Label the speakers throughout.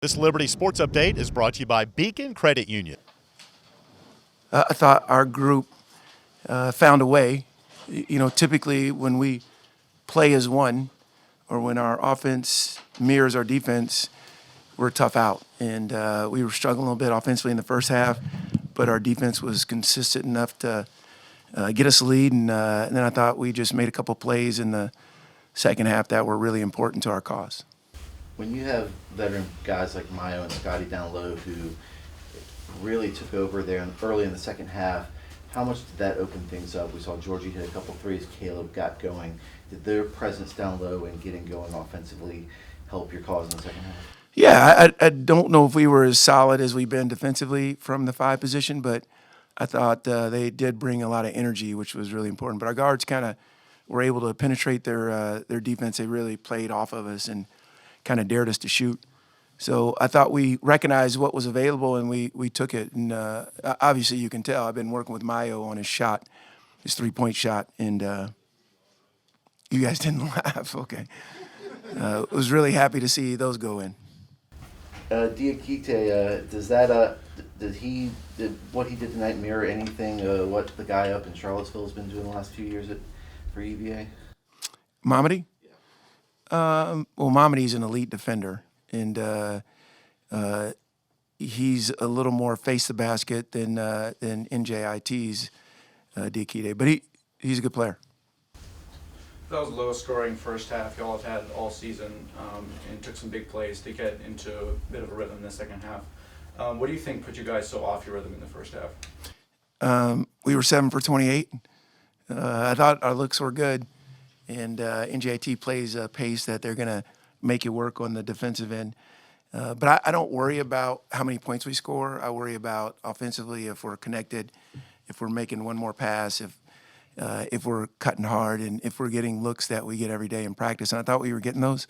Speaker 1: This Liberty Sports Update is brought to you by Beacon Credit Union.
Speaker 2: I thought our group found a way. Typically when we play as one or when our offense mirrors our defense, we're tough out. And we were struggling a little bit offensively in the first half, but our defense was consistent enough to get us a lead. And then I thought we just made a couple plays in the second half that were really important to our cause.
Speaker 3: When you have veteran guys like Mayo and Scotty down low who really took over there early in the second half, how much did that open things up? We saw Georgie hit a couple threes, Caleb got going. Did their presence down low and getting going offensively help your cause in the second half?
Speaker 2: Yeah, I don't know if we were as solid as we've been defensively from the 5 position, but I thought they did bring a lot of energy, which was really important. But our guards kind of were able to penetrate their defense. They really played off of us and kind of dared us to shoot. So I thought we recognized what was available and we took it. And obviously you can tell I've been working with Mayo on his shot, his 3-point shot, and you guys didn't laugh. Okay. I was really happy to see those go in.
Speaker 3: Diakite, does that did what he did tonight mirror anything what the guy up in Charlottesville has been doing the last few years for EVA?
Speaker 2: Mamadi? Well, Mamadi's an elite defender, and he's a little more face the basket than NJIT's Diakite, but he's a good player.
Speaker 4: That was the lowest scoring first half y'all have had all season, and took some big plays to get into a bit of a rhythm in the second half. What do you think put you guys so off your rhythm in the first half?
Speaker 2: We were 7 for 28. I thought our looks were good, and NJIT plays a pace that they're going to make it work on the defensive end. But I don't worry about how many points we score. I worry about offensively if we're connected, if we're making one more pass, if we're cutting hard, and if we're getting looks that we get every day in practice. And I thought we were getting those.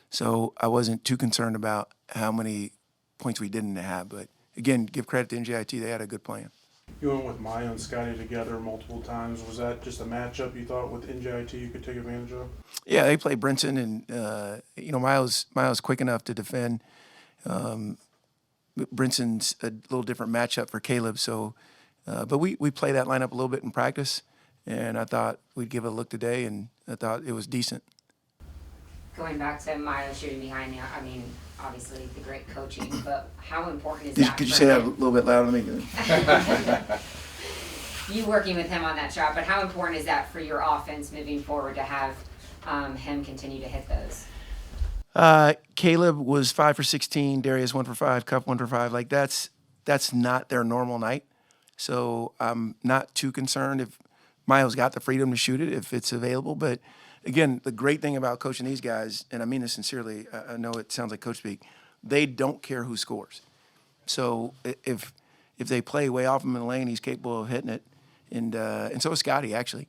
Speaker 2: So I wasn't too concerned about how many points we didn't have. But, again, give credit to NJIT. They had a good plan.
Speaker 5: You went with Mayo and Scotty together multiple times. Was that just a matchup you thought with NJIT you could take advantage of?
Speaker 2: Yeah, they play Brinson, and Miles quick enough to defend. Brinson's a little different matchup for Caleb. So, but we play that lineup a little bit in practice, and I thought we'd give it a look today, and I thought it was decent.
Speaker 6: Going back to Milo shooting behind you, I mean, obviously the great coaching, but how important is that?
Speaker 2: Could you
Speaker 6: for
Speaker 2: say that a
Speaker 6: him?
Speaker 2: little bit louder? Let me.
Speaker 6: You working with him on that shot, but how important is that for your offense moving forward to have him continue to hit those?
Speaker 2: Caleb was 5 for 16. Darius 1 for 5. Cup 1 for 5. Like that's not their normal night. So I'm not too concerned if Miles got the freedom to shoot it if it's available. But again, the great thing about coaching these guys, and I mean this sincerely, I know it sounds like coach speak, they don't care who scores. So if they play way off him in the lane, he's capable of hitting it, and so is Scotty actually.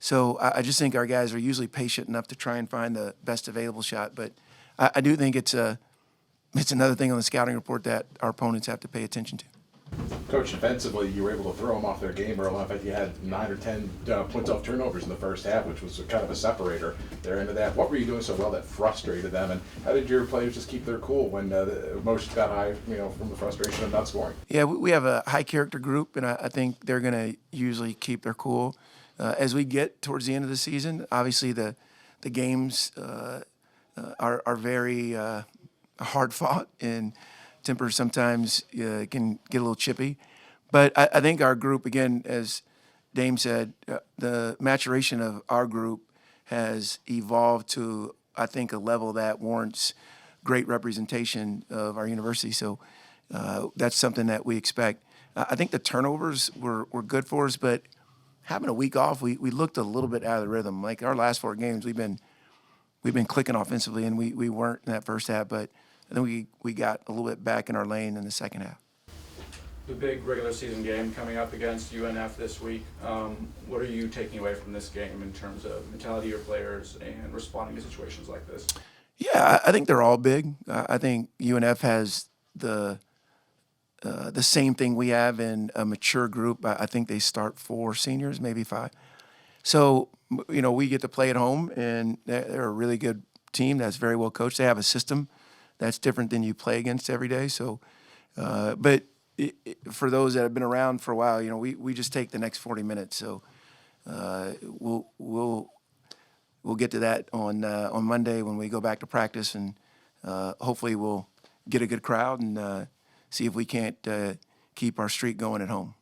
Speaker 2: So I just think our guys are usually patient enough to try and find the best available shot. But I do think it's another thing on the scouting report that our opponents have to pay attention to.
Speaker 7: Coach, defensively, you were able to throw them off their game early enough that you had 9 or 10 points off turnovers in the first half, which was kind of a separator there into that. What were you doing so well that frustrated them, and how did your players just keep their cool when the emotions got high, from the frustration of not scoring?
Speaker 2: Yeah, we have a high character group, and I think they're going to usually keep their cool. As we get towards the end of the season, obviously the games are very hard fought, and temper sometimes can get a little chippy. But I think our group, again, as Dame said, the maturation of our group has evolved to, I think, a level that warrants great representation of our university. So that's something that we expect. I think the turnovers were good for us, but having a week off, we looked a little bit out of the rhythm. Like our last 4 games, we've been clicking offensively, and we weren't in that first half, but I think we got a little bit back in our lane in the second half.
Speaker 4: The big regular season game coming up against UNF this week. What are you taking away from this game in terms of mentality of your players and responding to situations like this?
Speaker 2: Yeah, I think they're all big. I think UNF has the same thing we have in a mature group. I think they start 4 seniors, maybe 5. So, we get to play at home, and they're a really good team that's very well coached. They have a system that's different than you play against every day. So, but for those that have been around for a while, you know, we just take the next 40 minutes. So we'll get to that on Monday when we go back to practice, and hopefully we'll get a good crowd and see if we can't keep our streak going at home.